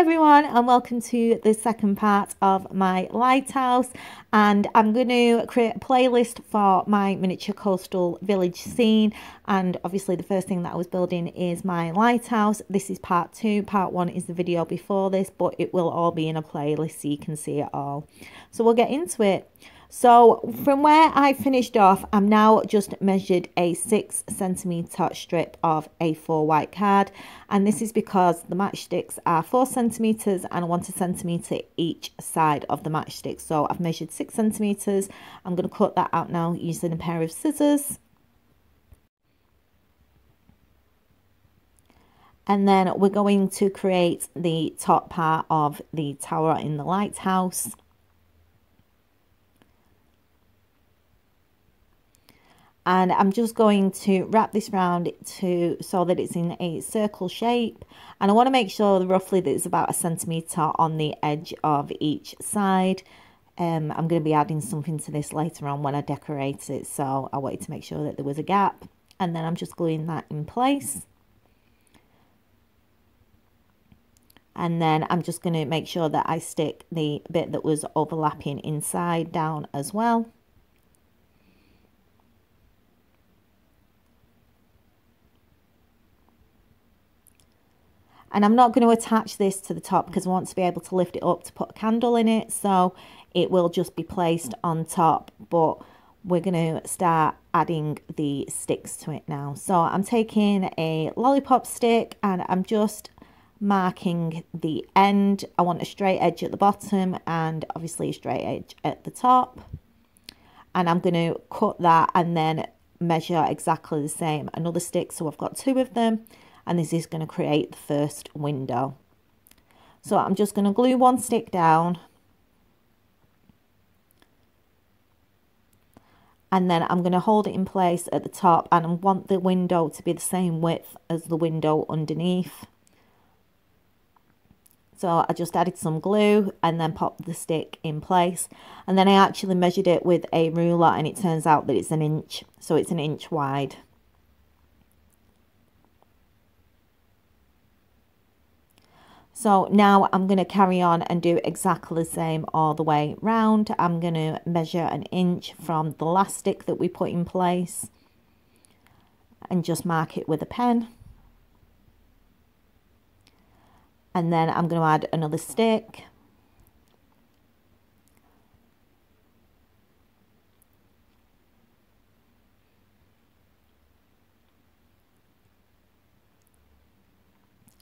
everyone, and welcome to the second part of my lighthouse. And I'm going to create a playlist for my miniature coastal village scene. And obviously the first thing that I was building is my lighthouse. This is part 2. Part 1 is the video before this, but it will all be in a playlist so you can see it all. So we'll get into it. So from where I finished off, I'm now just measured a 6cm strip of A4 white card, and this is because the matchsticks are 4cm and I want 1cm each side of the matchstick. So I've measured 6cm. I'm going to cut that out now using a pair of scissors. And then we're going to create the top part of the tower in the lighthouse. And I'm just going to wrap this round so that it's in a circle shape, and I want to make sure roughly that it's about 1 centimetre on the edge of each side. I'm going to be adding something to this later on when I decorate it, so I wanted to make sure that there was a gap, and then I'm just gluing that in place. And then I'm just going to make sure that I stick the bit that was overlapping inside down as well. And I'm not going to attach this to the top because I want to be able to lift it up to put a candle in it. So it will just be placed on top. But we're going to start adding the sticks to it now. So I'm taking a lollipop stick and I'm just marking the end. I want a straight edge at the bottom and obviously a straight edge at the top. And I'm going to cut that and then measure exactly the same. Another stick, so I've got 2 of them. And this is going to create the first window. So I'm just going to glue 1 stick down. And then I'm going to hold it in place at the top, and I want the window to be the same width as the window underneath. So I just added some glue and then popped the stick in place. And then I actually measured it with a ruler, and it turns out that it's 1 inch. So it's 1 inch wide. So now I'm going to carry on and do exactly the same all the way round. I'm going to measure 1 inch from the last stick that we put in place and just mark it with a pen. And then I'm going to add another stick.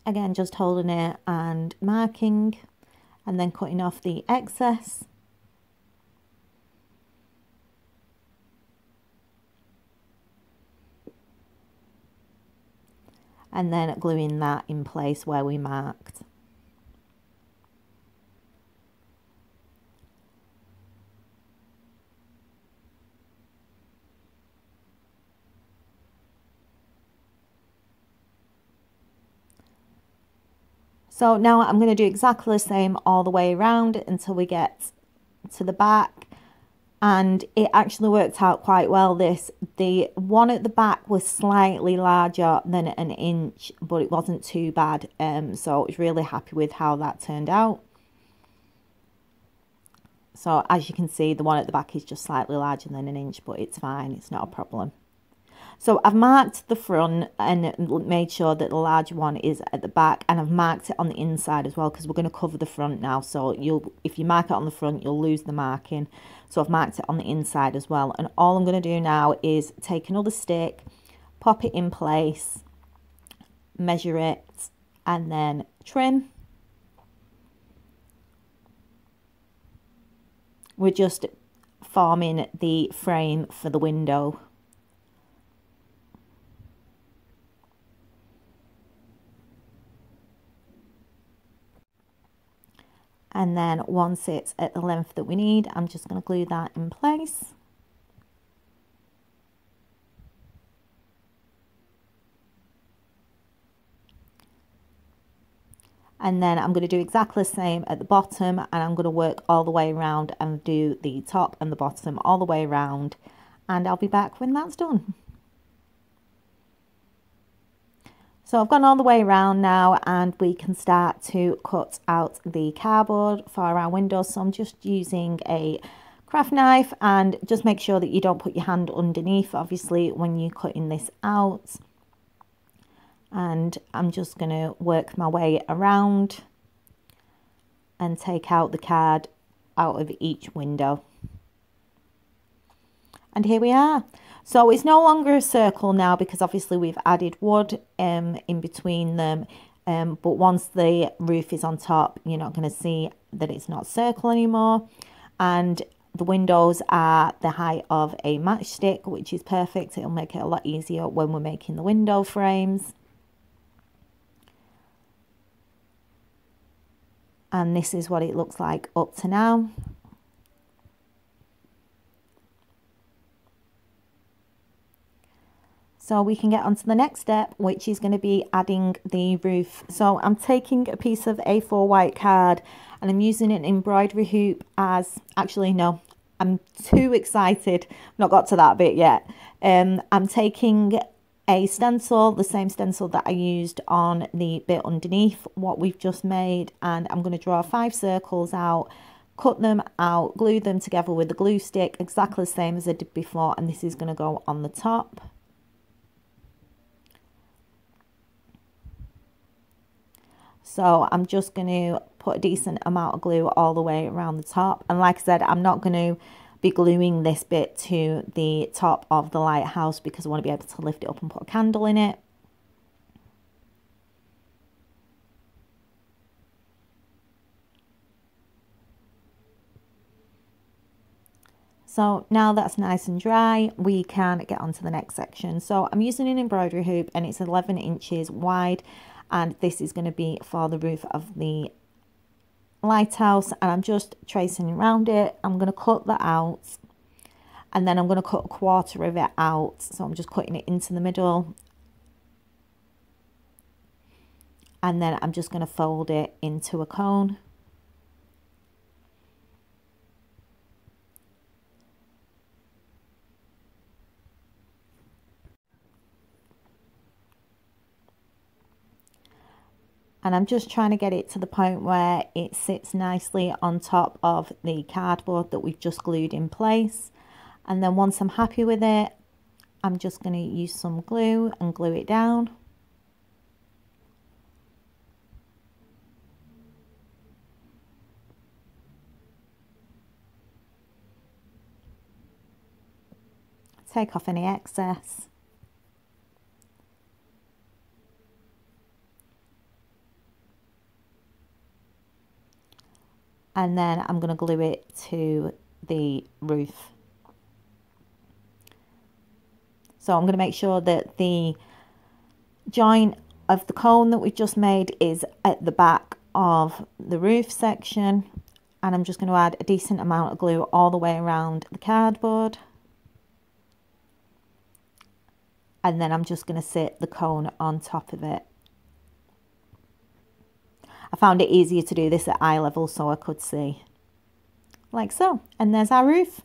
Again, just holding it and marking and then cutting off the excess. And then gluing that in place where we marked. So now I'm going to do exactly the same all the way around until we get to the back. And it actually worked out quite well. The one at the back was slightly larger than 1 inch, but it wasn't too bad. So I was really happy with how that turned out. So as you can see, the one at the back is just slightly larger than 1 inch, but it's fine. It's not a problem. So I've marked the front and made sure that the larger one is at the back, and I've marked it on the inside as well because we're going to cover the front now. So if you mark it on the front, you'll lose the marking. So I've marked it on the inside as well. And all I'm going to do now is take another stick, pop it in place, measure it, and then trim. We're just forming the frame for the window. And then once it's at the length that we need, I'm just going to glue that in place. And then I'm going to do exactly the same at the bottom, and I'm going to work all the way around and do the top and the bottom all the way around. And I'll be back when that's done. So I've gone all the way around now, and we can start to cut out the cardboard for our windows. So I'm just using a craft knife, and just make sure that you don't put your hand underneath, obviously, when you're cutting this out. And I'm just going to work my way around and take out the card out of each window. And here we are. So it's no longer a circle now, because obviously we've added wood in between them. But once the roof is on top, you're not going to see that it's not a circle anymore. And the windows are the height of a matchstick, which is perfect. It'll make it a lot easier when we're making the window frames. And this is what it looks like up to now. So we can get on to the next step, which is going to be adding the roof. So I'm taking a piece of A4 white card, and I'm using an embroidery hoop as, actually no, I'm too excited, not got to that bit yet. I'm taking a stencil, the same stencil that I used on the bit underneath what we've just made, and I'm going to draw 5 circles out, cut them out, glue them together with the glue stick, exactly the same as I did before, and this is going to go on the top. So I'm just going to put a decent amount of glue all the way around the top. And like I said, I'm not going to be gluing this bit to the top of the lighthouse, because I want to be able to lift it up and put a candle in it. So now that's nice and dry, we can get on to the next section. So I'm using an embroidery hoop, and it's 11 inches wide. And this is going to be for the roof of the lighthouse, and I'm just tracing around it. I'm going to cut that out, and then I'm going to cut a quarter of it out. So I'm just cutting it into the middle, and then I'm just going to fold it into a cone. And I'm just trying to get it to the point where it sits nicely on top of the cardboard that we've just glued in place. And then once I'm happy with it, I'm just going to use some glue and glue it down. Take off any excess. And then I'm going to glue it to the roof. So I'm going to make sure that the joint of the cone that we've just made is at the back of the roof section. And I'm just going to add a decent amount of glue all the way around the cardboard. And then I'm just going to sit the cone on top of it. I found it easier to do this at eye level so I could see, like so. And there's our roof.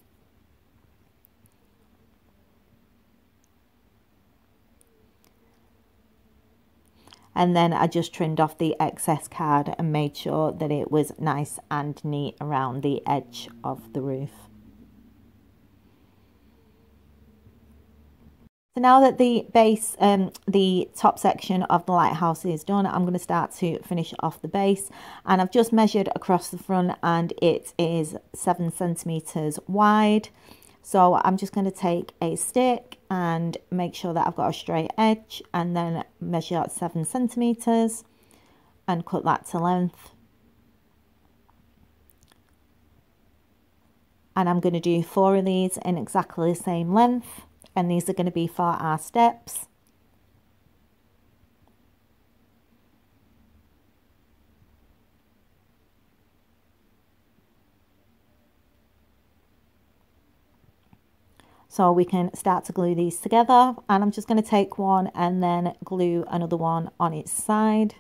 And then I just trimmed off the excess card and made sure that it was nice and neat around the edge of the roof. So now that the base, the top section of the lighthouse is done, I'm going to start to finish off the base. And I've just measured across the front, and it is 7 centimeters wide. So I'm just going to take a stick and make sure that I've got a straight edge, and then measure out 7 centimeters and cut that to length. And I'm going to do 4 of these in exactly the same length. And these are going to be for our steps. So we can start to glue these together, and I'm just going to take one and then glue another one on its side.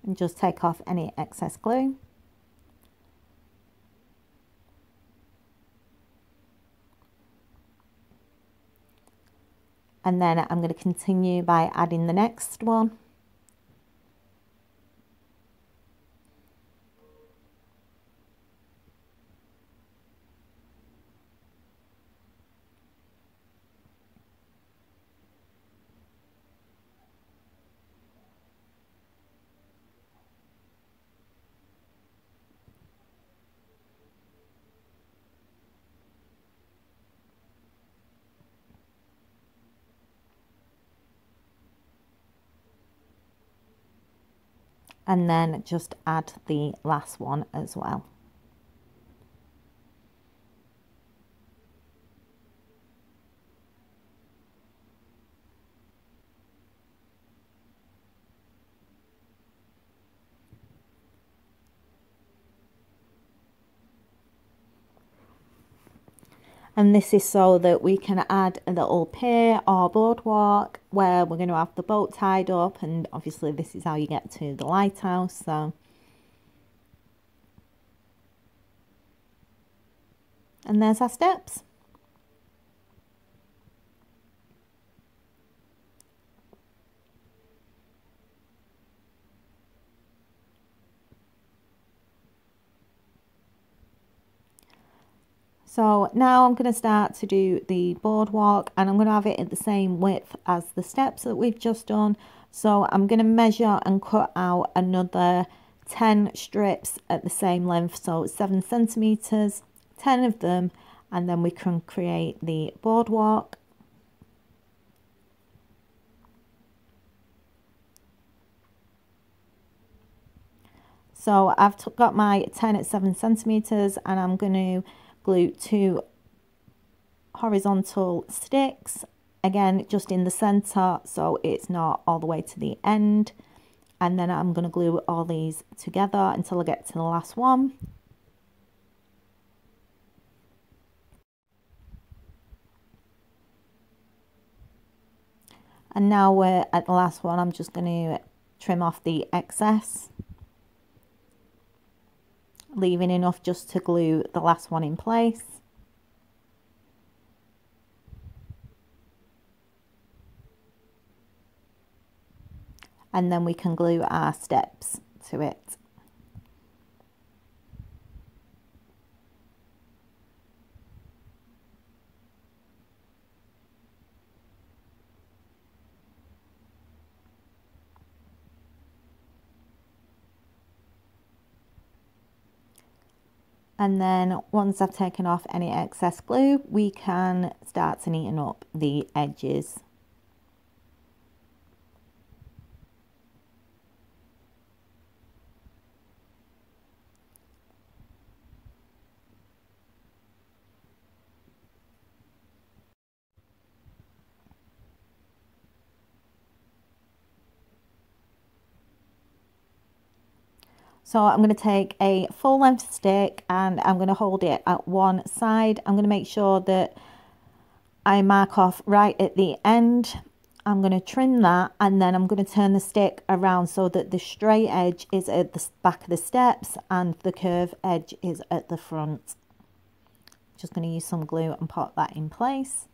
and just take off any excess glue. And then I'm going to continue by adding the next one. And then just add the last one as well. And this is so that we can add a little pier or boardwalk where we're going to have the boat tied up, and obviously this is how you get to the lighthouse. So, and there's our steps. So now I'm going to start to do the boardwalk, and I'm going to have it at the same width as the steps that we've just done. So I'm going to measure and cut out another 10 strips at the same length, so 7 centimeters, 10 of them, and then we can create the boardwalk. So I've got my 10 at 7 centimeters, and I'm going to glue 2 horizontal sticks, again just in the center so it's not all the way to the end, and then I'm going to glue all these together until I get to the last one. And now we're at the last one. I'm just going to trim off the excess, leaving enough just to glue the last one in place. And then we can glue our steps to it. And then once I've taken off any excess glue, we can start to neaten up the edges. So I'm going to take a full length stick and I'm going to hold it at one side. I'm going to make sure that I mark off right at the end. I'm going to trim that, and then I'm going to turn the stick around so that the straight edge is at the back of the steps and the curved edge is at the front. Just going to use some glue and pop that in place.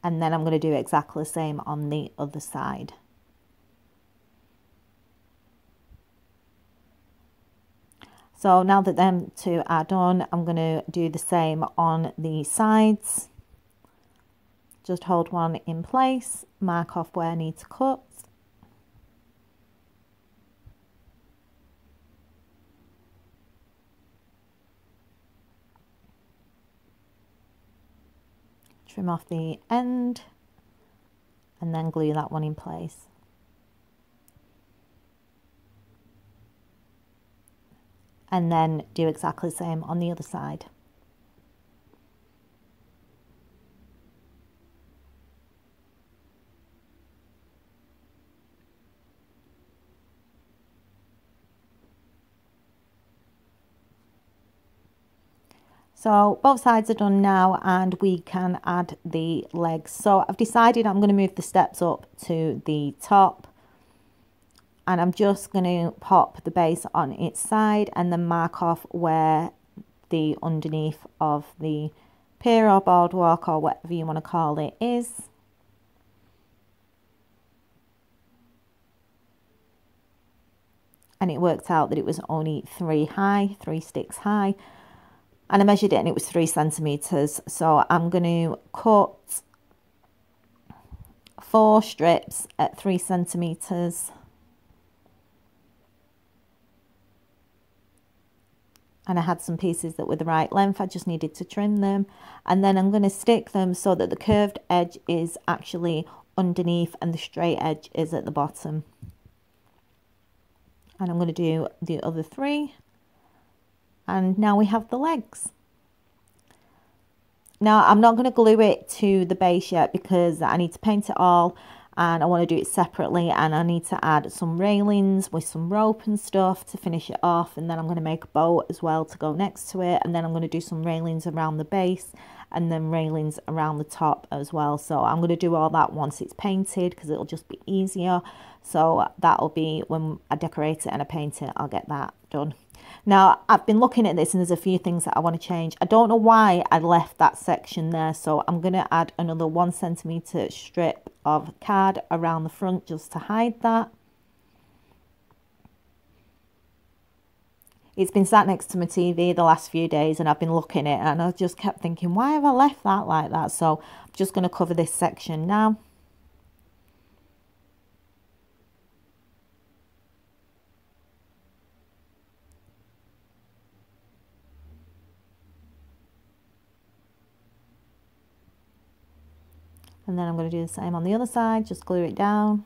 And then I'm going to do exactly the same on the other side. So now that them two are done, I'm going to do the same on the sides. Just hold one in place, mark off where I need to cut. Trim off the end and then glue that one in place. And then do exactly the same on the other side. So both sides are done now, and we can add the legs. So I've decided I'm going to move the steps up to the top. And I'm just going to pop the base on its side and then mark off where the underneath of the pier or boardwalk or whatever you want to call it is. And it worked out that it was only 3 sticks high, and I measured it and it was 3 centimeters. So I'm going to cut 4 strips at 3 centimeters. And I had some pieces that were the right length, I just needed to trim them. And then I'm going to stick them so that the curved edge is actually underneath and the straight edge is at the bottom. And I'm going to do the other 3. And now we have the legs. Now I'm not going to glue it to the base yet because I need to paint it all and I want to do it separately, and I need to add some railings with some rope and stuff to finish it off, and then I'm going to make a boat as well to go next to it, and then I'm going to do some railings around the base and then railings around the top as well. So I'm going to do all that once it's painted because it'll just be easier. So that'll be when I decorate it and I paint it, I'll get that done. Now I've been looking at this and there's a few things that I want to change. I don't know why I left that section there, so I'm going to add another 1 centimeter strip of card around the front just to hide that. It's been sat next to my TV the last few days and I've been looking at it and I just kept thinking, why have I left that like that? So I'm just going to cover this section now. And then I'm going to do the same on the other side, just glue it down.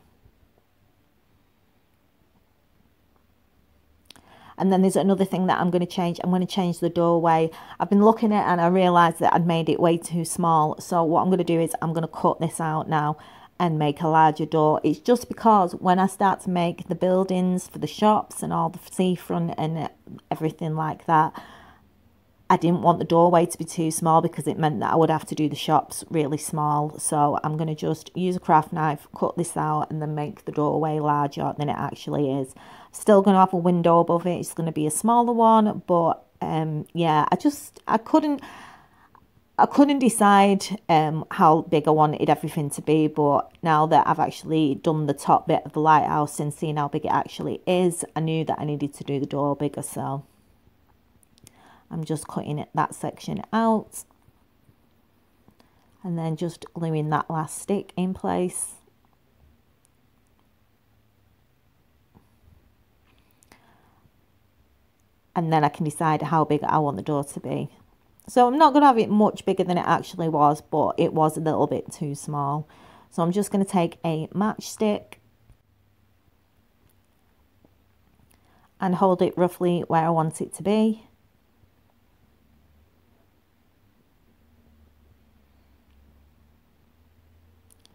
And then there's another thing that I'm going to change. I'm going to change the doorway. I've been looking at it and I realised that I'd made it way too small. So what I'm going to do is I'm going to cut this out now and make a larger door. It's just because when I start to make the buildings for the shops and all the seafront and everything like that, I didn't want the doorway to be too small because it meant that I would have to do the shops really small. So I'm going to just use a craft knife, cut this out and then make the doorway larger than it actually is. Still going to have a window above it. It's going to be a smaller one, but yeah, I couldn't decide how big I wanted everything to be. But now that I've actually done the top bit of the lighthouse and seen how big it actually is, I knew that I needed to do the door bigger. So I'm just cutting that section out and then just gluing that last stick in place. And then I can decide how big I want the door to be. So I'm not going to have it much bigger than it actually was, but it was a little bit too small. So I'm just going to take a matchstick and hold it roughly where I want it to be.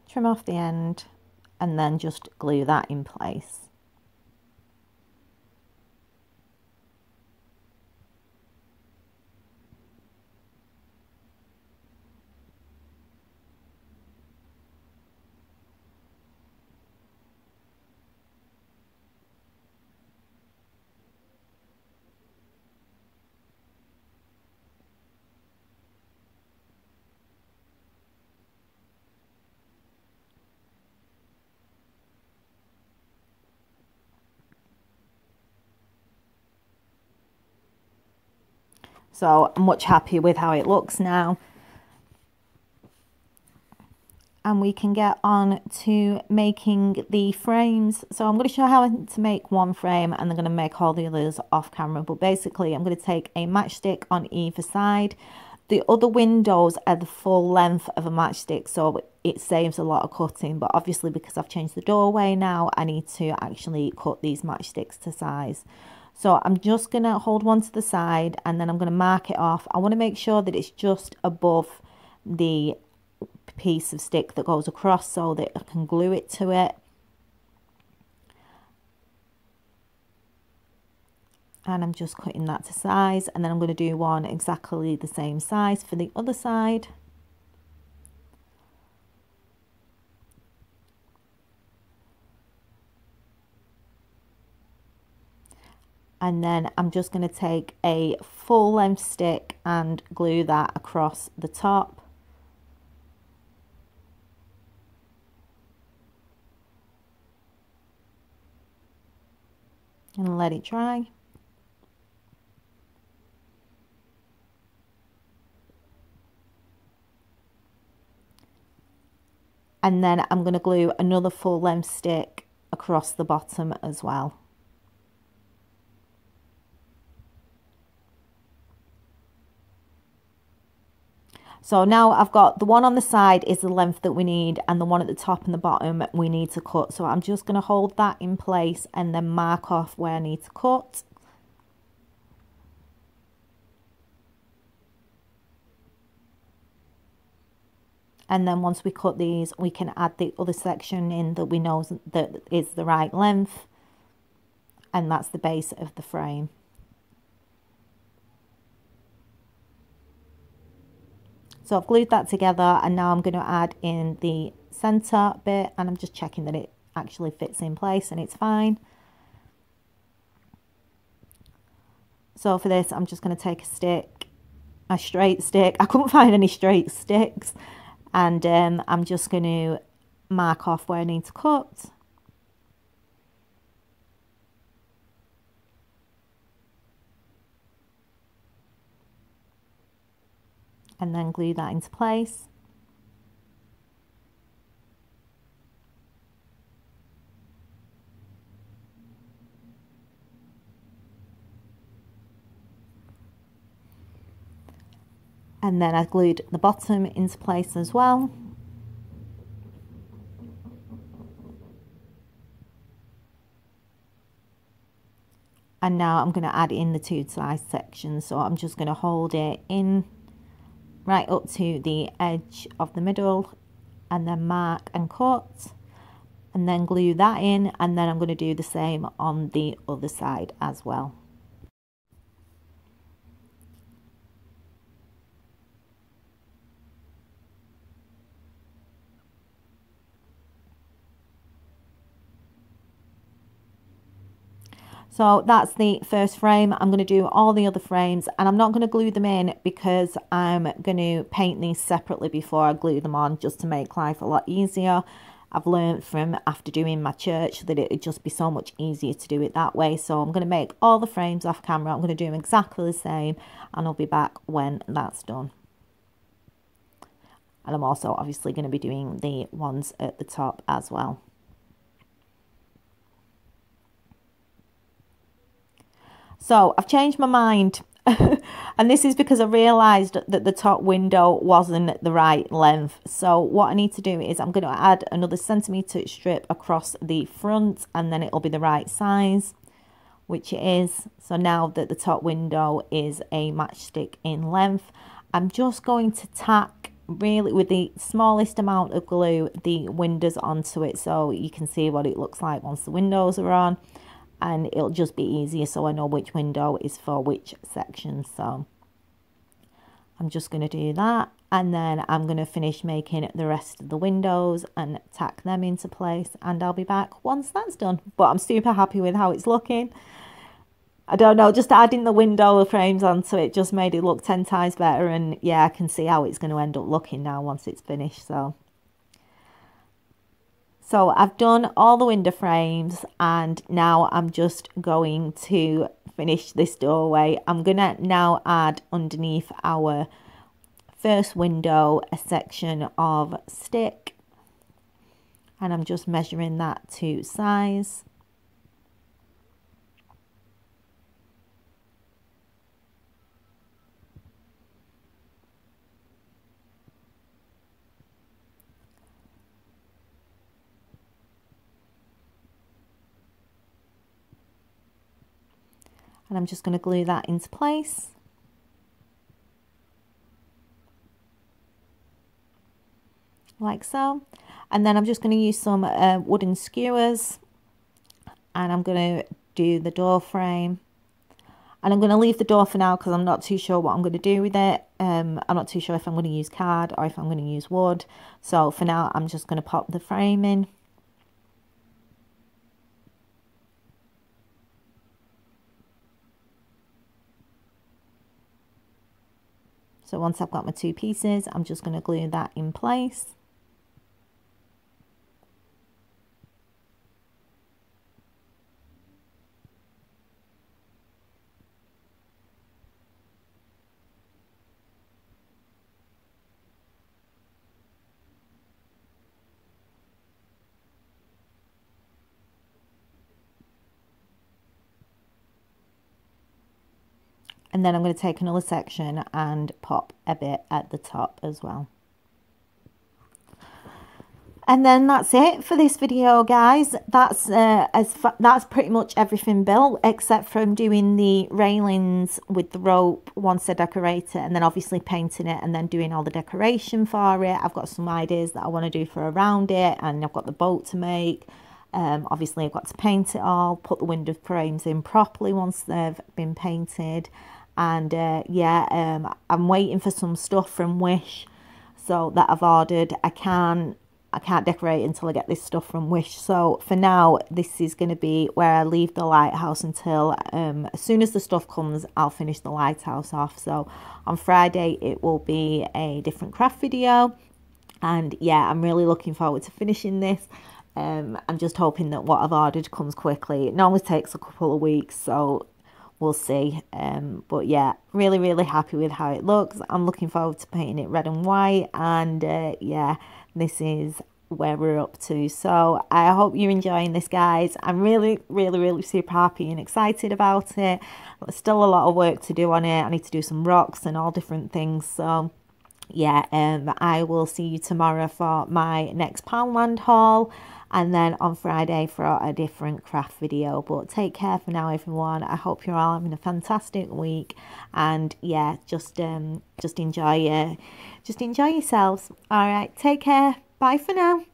Trim off the end and then just glue that in place. So I'm much happier with how it looks now. And we can get on to making the frames. So I'm going to show how to make one frame and I'm going to make all the others off camera. But basically I'm going to take a matchstick on either side. The other windows are the full length of a matchstick, so it saves a lot of cutting. But obviously because I've changed the doorway now, I need to actually cut these matchsticks to size. So I'm just going to hold one to the side and then I'm going to mark it off. I want to make sure that it's just above the piece of stick that goes across so that I can glue it to it. And I'm just cutting that to size, and then I'm going to do one exactly the same size for the other side. And then I'm just going to take a full length stick and glue that across the top. And let it dry. And then I'm going to glue another full length stick across the bottom as well. So now I've got the one on the side is the length that we need, and the one at the top and the bottom we need to cut. So I'm just going to hold that in place and then mark off where I need to cut. And then once we cut these, we can add the other section in that we know that is the right length. And that's the base of the frame. So I've glued that together, and now I'm going to add in the center bit, and I'm just checking that it actually fits in place and it's fine. So for this, I'm just going to take a stick, a straight stick. I couldn't find any straight sticks. And I'm just going to mark off where I need to cut. And then glue that into place. And then I glued the bottom into place as well. And now I'm going to add in the two side sections. So I'm just going to hold it in right up to the edge of the middle, and then mark and cut, and then glue that in, and then I'm going to do the same on the other side as well. So that's the first frame. I'm going to do all the other frames, and I'm not going to glue them in because I'm going to paint these separately before I glue them on, just to make life a lot easier. I've learned from after doing my church that it would just be so much easier to do it that way. So I'm going to make all the frames off camera. I'm going to do them exactly the same, and I'll be back when that's done. And I'm also obviously going to be doing the ones at the top as well. So I've changed my mind, and this is because I realised that the top window wasn't the right length. So what I need to do is I'm going to add another centimetre strip across the front, and then it'll be the right size, which it is. So now that the top window is a matchstick in length, I'm just going to tack really with the smallest amount of glue the windows onto it, so you can see what it looks like once the windows are on. And it'll just be easier, so I know which window is for which section. So I'm just going to do that, and then I'm going to finish making the rest of the windows and tack them into place, and I'll be back once that's done. But I'm super happy with how it's looking. I don't know, just adding the window frames onto it just made it look 10 times better, and yeah, I can see how it's going to end up looking now once it's finished. So I've done all the window frames, and now I'm just going to finish this doorway. I'm going to now add underneath our first window a section of stick, and I'm just measuring that to size. And I'm just going to glue that into place. Like so. And then I'm just going to use some wooden skewers, and I'm going to do the door frame. And I'm going to leave the door for now because I'm not too sure what I'm going to do with it. I'm not too sure if I'm going to use card or if I'm going to use wood. So for now, I'm just going to pop the frame in. So once I've got my 2 pieces, I'm just going to glue that in place. And then I'm going to take another section and pop a bit at the top as well. And then that's it for this video, guys. That's pretty much everything built, except from doing the railings with the rope once I decorate it, and then obviously painting it and then doing all the decoration for it. I've got some ideas that I want to do for around it, and I've got the boat to make. Obviously I've got to paint it all, put the window frames in properly once they've been painted. And I'm waiting for some stuff from Wish, so that I've ordered. I can't decorate until I get this stuff from Wish. So for now, this is going to be where I leave the lighthouse until as soon as the stuff comes, I'll finish the lighthouse off. So on Friday it will be a different craft video, and yeah, I'm really looking forward to finishing this. I'm just hoping that what I've ordered comes quickly. It normally takes a couple of weeks, so we'll see. But yeah, really happy with how it looks. I'm looking forward to painting it red and white, and yeah, this is where we're up to. So I hope you're enjoying this, guys. I'm really super happy and excited about it. There's still a lot of work to do on it. I need to do some rocks and all different things. So yeah, I will see you tomorrow for my next Poundland haul, and then on Friday for a different craft video. But take care for now, everyone. I hope you're all having a fantastic week, and yeah, just enjoy yourselves. All right, take care. Bye for now.